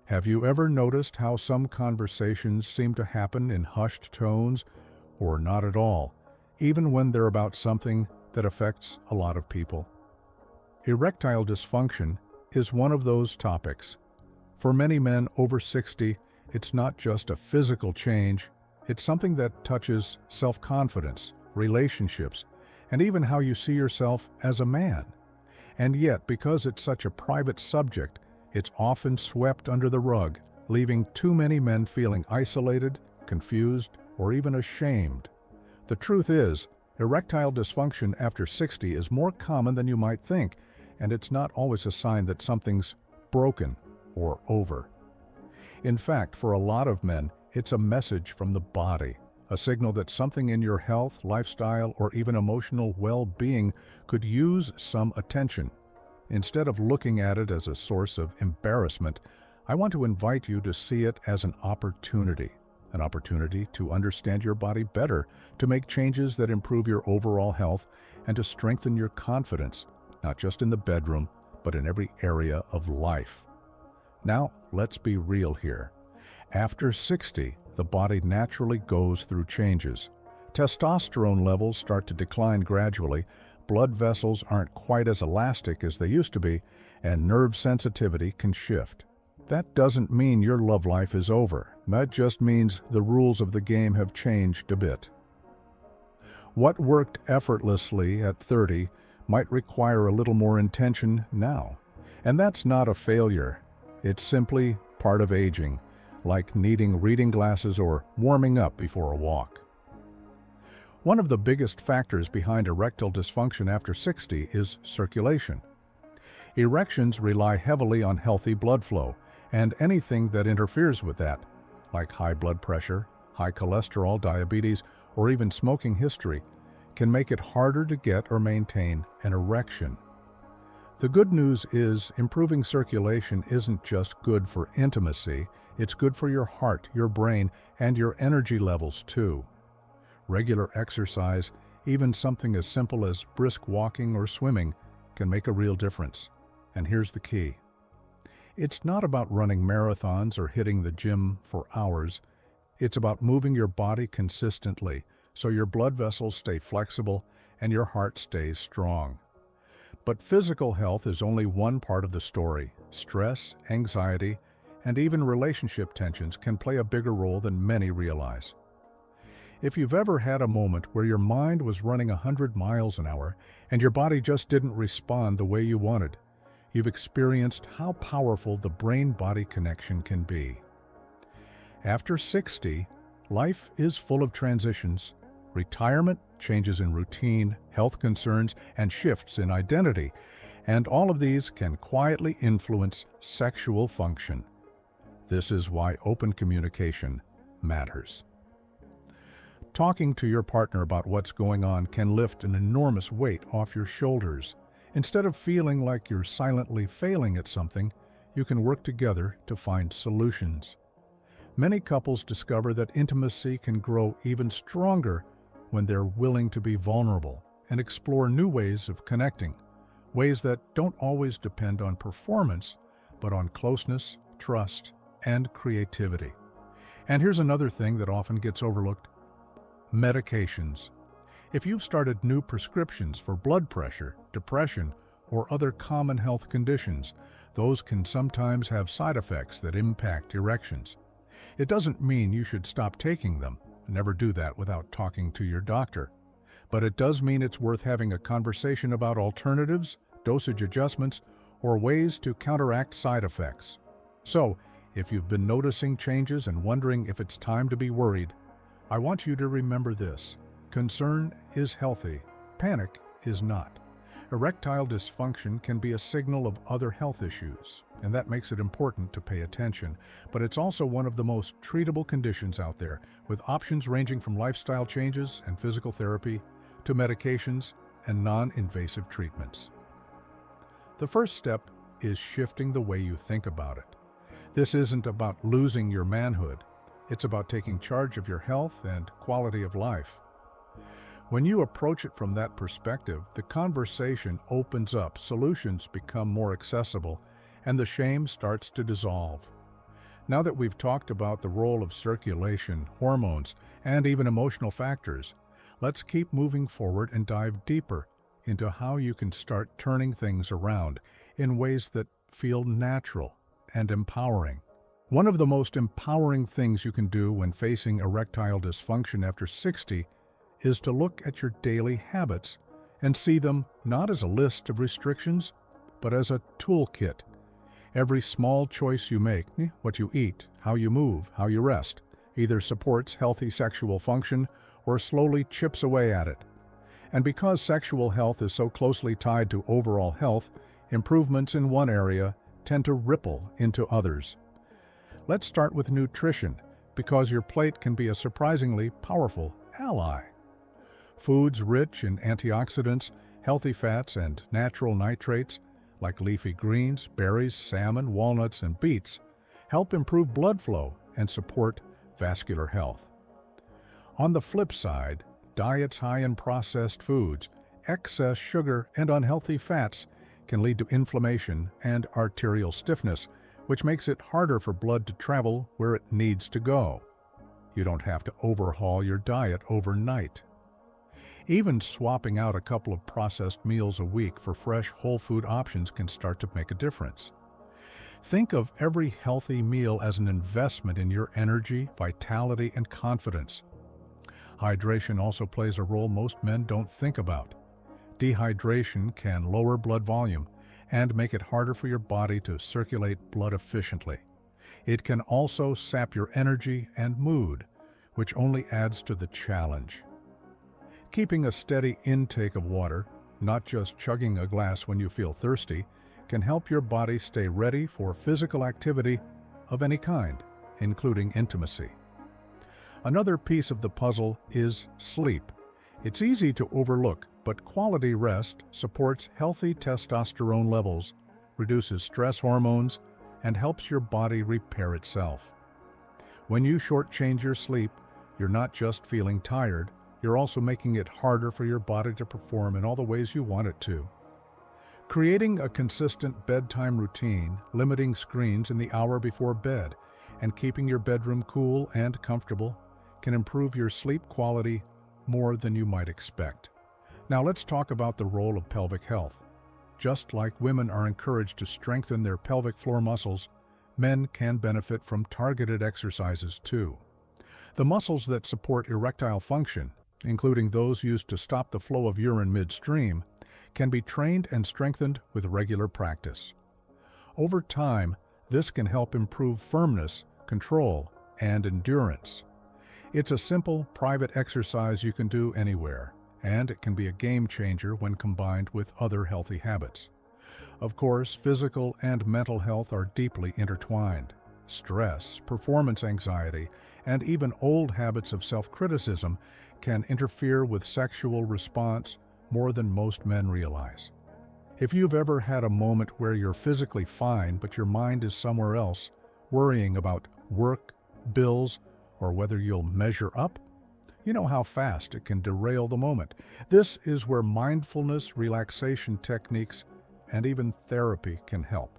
Have you ever noticed how some conversations seem to happen in hushed tones or not at all, even when they're about something that affects a lot of people? Erectile dysfunction is one of those topics. For many men over 60, it's not just a physical change, it's something that touches self-confidence, relationships, and even how you see yourself as a man. And yet, because it's such a private subject, it's often swept under the rug, leaving too many men feeling isolated, confused, or even ashamed. The truth is, erectile dysfunction after 60 is more common than you might think, and it's not always a sign that something's broken or over. In fact, for a lot of men, it's a message from the body, a signal that something in your health, lifestyle, or even emotional well-being could use some attention. Instead of looking at it as a source of embarrassment, I want to invite you to see it as an opportunity to understand your body better, to make changes that improve your overall health, and to strengthen your confidence, not just in the bedroom, but in every area of life. Now, let's be real here. After 60, the body naturally goes through changes. Testosterone levels start to decline gradually, blood vessels aren't quite as elastic as they used to be, and nerve sensitivity can shift. That doesn't mean your love life is over. That just means the rules of the game have changed a bit. What worked effortlessly at 30 might require a little more intention now. And that's not a failure. It's simply part of aging, like needing reading glasses or warming up before a walk. One of the biggest factors behind erectile dysfunction after 60 is circulation. Erections rely heavily on healthy blood flow, and anything that interferes with that, like high blood pressure, high cholesterol, diabetes, or even smoking history, can make it harder to get or maintain an erection. The good news is improving circulation isn't just good for intimacy, it's good for your heart, your brain, and your energy levels too. Regular exercise, even something as simple as brisk walking or swimming, can make a real difference. And here's the key. It's not about running marathons or hitting the gym for hours. It's about moving your body consistently so your blood vessels stay flexible and your heart stays strong. But physical health is only one part of the story. Stress, anxiety, and even relationship tensions can play a bigger role than many realize. If you've ever had a moment where your mind was running 100 miles an hour and your body just didn't respond the way you wanted, you've experienced how powerful the brain-body connection can be. After 60, life is full of transitions. Retirement, changes in routine, health concerns, and shifts in identity, and all of these can quietly influence sexual function. This is why open communication matters. Talking to your partner about what's going on can lift an enormous weight off your shoulders. Instead of feeling like you're silently failing at something, you can work together to find solutions. Many couples discover that intimacy can grow even stronger when they're willing to be vulnerable and explore new ways of connecting, ways that don't always depend on performance, but on closeness, trust, and creativity. And here's another thing that often gets overlooked: medications. If you've started new prescriptions for blood pressure, depression, or other common health conditions, those can sometimes have side effects that impact erections. It doesn't mean you should stop taking them. Never do that without talking to your doctor. But it does mean it's worth having a conversation about alternatives, dosage adjustments, or ways to counteract side effects. So, if you've been noticing changes and wondering if it's time to be worried, I want you to remember this. Concern is healthy. Panic is not. Erectile dysfunction can be a signal of other health issues, and that makes it important to pay attention. But it's also one of the most treatable conditions out there, with options ranging from lifestyle changes and physical therapy to medications and non-invasive treatments. The first step is shifting the way you think about it. This isn't about losing your manhood. It's about taking charge of your health and quality of life. When you approach it from that perspective, the conversation opens up, solutions become more accessible, and the shame starts to dissolve. Now that we've talked about the role of circulation, hormones, and even emotional factors, let's keep moving forward and dive deeper into how you can start turning things around in ways that feel natural and empowering. One of the most empowering things you can do when facing erectile dysfunction after 60 is to look at your daily habits and see them not as a list of restrictions, but as a toolkit. Every small choice you make, what you eat, how you move, how you rest, either supports healthy sexual function or slowly chips away at it. And because sexual health is so closely tied to overall health, improvements in one area tend to ripple into others. Let's start with nutrition, because your plate can be a surprisingly powerful ally. Foods rich in antioxidants, healthy fats, and natural nitrates, like leafy greens, berries, salmon, walnuts, and beets, help improve blood flow and support vascular health. On the flip side, diets high in processed foods, excess sugar, and unhealthy fats can lead to inflammation and arterial stiffness, which makes it harder for blood to travel where it needs to go. You don't have to overhaul your diet overnight. Even swapping out a couple of processed meals a week for fresh whole food options can start to make a difference. Think of every healthy meal as an investment in your energy, vitality, and confidence. Hydration also plays a role most men don't think about. Dehydration can lower blood volume and make it harder for your body to circulate blood efficiently. It can also sap your energy and mood, which only adds to the challenge. Keeping a steady intake of water, not just chugging a glass when you feel thirsty, can help your body stay ready for physical activity of any kind, including intimacy. Another piece of the puzzle is sleep. It's easy to overlook, but quality rest supports healthy testosterone levels, reduces stress hormones, and helps your body repair itself. When you shortchange your sleep, you're not just feeling tired, you're also making it harder for your body to perform in all the ways you want it to. Creating a consistent bedtime routine, limiting screens in the hour before bed, and keeping your bedroom cool and comfortable can improve your sleep quality more than you might expect. Now let's talk about the role of pelvic health. Just like women are encouraged to strengthen their pelvic floor muscles, men can benefit from targeted exercises too. The muscles that support erectile function, including those used to stop the flow of urine midstream, can be trained and strengthened with regular practice. Over time, this can help improve firmness, control, and endurance. It's a simple, private exercise you can do anywhere, and it can be a game changer when combined with other healthy habits. Of course, physical and mental health are deeply intertwined. Stress, performance anxiety, and even old habits of self-criticism can interfere with sexual response more than most men realize. If you've ever had a moment where you're physically fine but your mind is somewhere else, worrying about work, bills, or whether you'll measure up, you know how fast it can derail the moment. This is where mindfulness, relaxation techniques, and even therapy can help.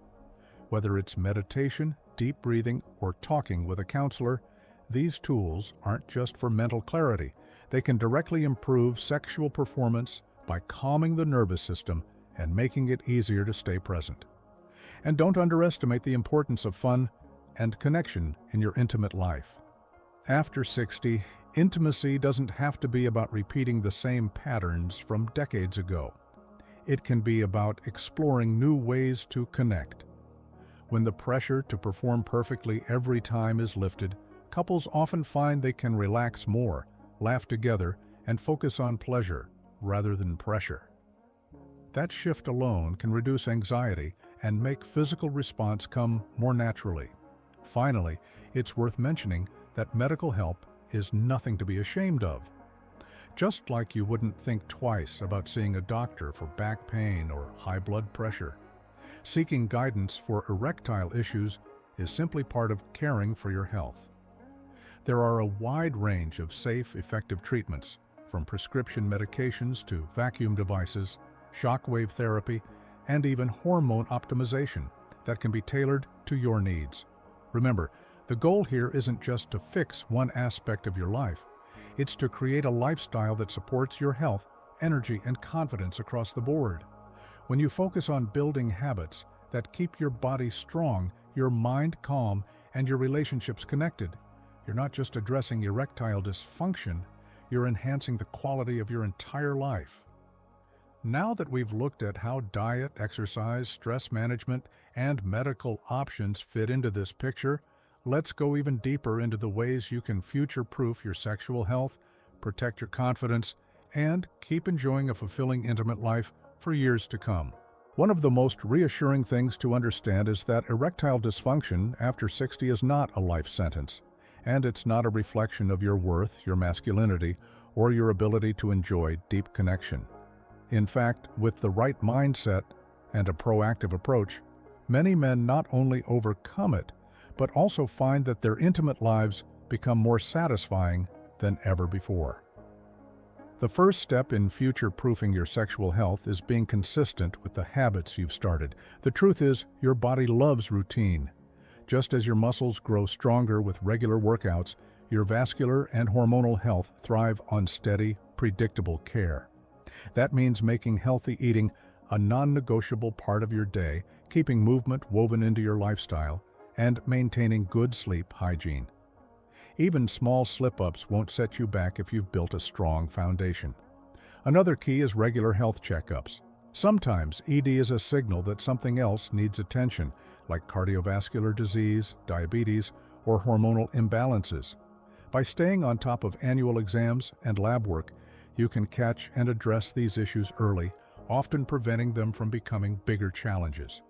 Whether it's meditation, deep breathing, or talking with a counselor, these tools aren't just for mental clarity. They can directly improve sexual performance by calming the nervous system and making it easier to stay present. And don't underestimate the importance of fun and connection in your intimate life. After 60, intimacy doesn't have to be about repeating the same patterns from decades ago. It can be about exploring new ways to connect. When the pressure to perform perfectly every time is lifted, couples often find they can relax more, laugh together, and focus on pleasure rather than pressure. That shift alone can reduce anxiety and make physical response come more naturally. Finally, it's worth mentioning that medical help is nothing to be ashamed of. Just like you wouldn't think twice about seeing a doctor for back pain or high blood pressure, seeking guidance for erectile issues is simply part of caring for your health. There are a wide range of safe, effective treatments, from prescription medications to vacuum devices, shockwave therapy, and even hormone optimization that can be tailored to your needs. Remember, The goal here isn't just to fix one aspect of your life. It's to create a lifestyle that supports your health, energy, and confidence across the board. When you focus on building habits that keep your body strong, your mind calm, and your relationships connected, you're not just addressing erectile dysfunction, you're enhancing the quality of your entire life. Now that we've looked at how diet, exercise, stress management, and medical options fit into this picture, let's go even deeper into the ways you can future-proof your sexual health, protect your confidence, and keep enjoying a fulfilling intimate life for years to come. One of the most reassuring things to understand is that erectile dysfunction after 60 is not a life sentence, and it's not a reflection of your worth, your masculinity, or your ability to enjoy deep connection. In fact, with the right mindset and a proactive approach, many men not only overcome it, but also find that their intimate lives become more satisfying than ever before. The first step in future-proofing your sexual health is being consistent with the habits you've started. The truth is, your body loves routine. Just as your muscles grow stronger with regular workouts, your vascular and hormonal health thrive on steady, predictable care. That means making healthy eating a non-negotiable part of your day, keeping movement woven into your lifestyle, and maintaining good sleep hygiene. Even small slip-ups won't set you back if you've built a strong foundation. Another key is regular health checkups. Sometimes ED is a signal that something else needs attention, like cardiovascular disease, diabetes, or hormonal imbalances. By staying on top of annual exams and lab work, you can catch and address these issues early, often preventing them from becoming bigger challenges.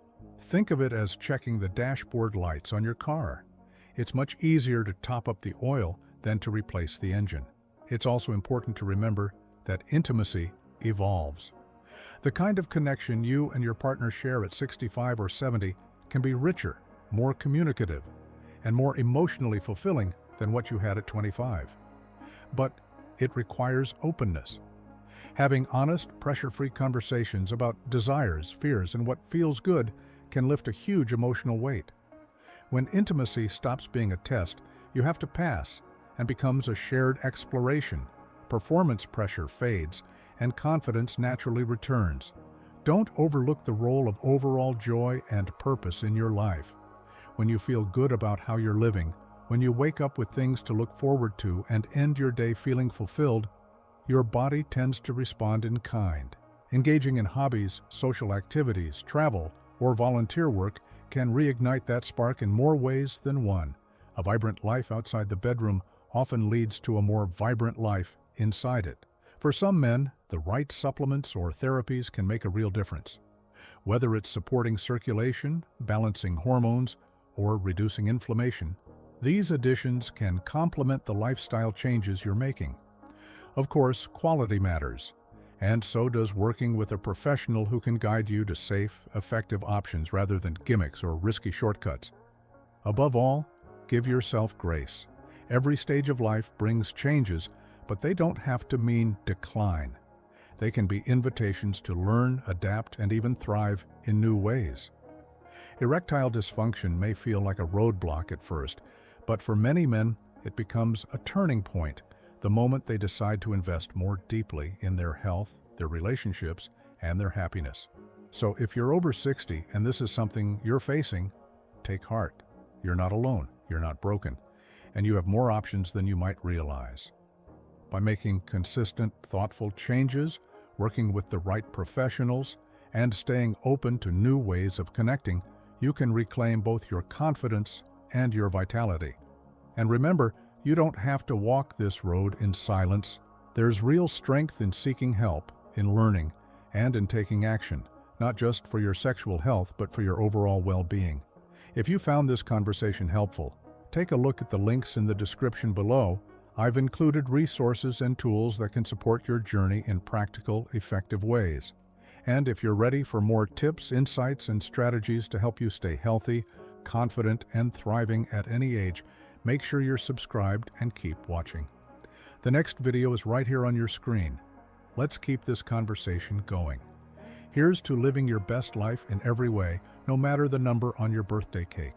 Think of it as checking the dashboard lights on your car. It's much easier to top up the oil than to replace the engine. It's also important to remember that intimacy evolves. The kind of connection you and your partner share at 65 or 70 can be richer, more communicative, and more emotionally fulfilling than what you had at 25. But it requires openness. Having honest, pressure-free conversations about desires, fears, and what feels good can lift a huge emotional weight. When intimacy stops being a test, you have to pass and becomes a shared exploration. Performance pressure fades and confidence naturally returns. Don't overlook the role of overall joy and purpose in your life. When you feel good about how you're living, when you wake up with things to look forward to and end your day feeling fulfilled, your body tends to respond in kind. Engaging in hobbies, social activities, travel, or volunteer work can reignite that spark in more ways than one. A vibrant life outside the bedroom often leads to a more vibrant life inside it. For some men, the right supplements or therapies can make a real difference. Whether it's supporting circulation, balancing hormones, or reducing inflammation, these additions can complement the lifestyle changes you're making. Of course, quality matters, and so does working with a professional who can guide you to safe, effective options rather than gimmicks or risky shortcuts. Above all, give yourself grace. Every stage of life brings changes, but they don't have to mean decline. They can be invitations to learn, adapt, and even thrive in new ways. Erectile dysfunction may feel like a roadblock at first, but for many men, it becomes a turning point, the moment they decide to invest more deeply in their health, their relationships, and their happiness. So if you're over 60 and this is something you're facing, take heart. You're not alone, you're not broken, and you have more options than you might realize. By making consistent, thoughtful changes, working with the right professionals, and staying open to new ways of connecting, you can reclaim both your confidence and your vitality. And remember, you don't have to walk this road in silence. There's real strength in seeking help, in learning, and in taking action, not just for your sexual health, but for your overall well-being. If you found this conversation helpful, take a look at the links in the description below. I've included resources and tools that can support your journey in practical, effective ways. And if you're ready for more tips, insights, and strategies to help you stay healthy, confident, and thriving at any age, make sure you're subscribed and keep watching. The next video is right here on your screen. Let's keep this conversation going. Here's to living your best life in every way, no matter the number on your birthday cake.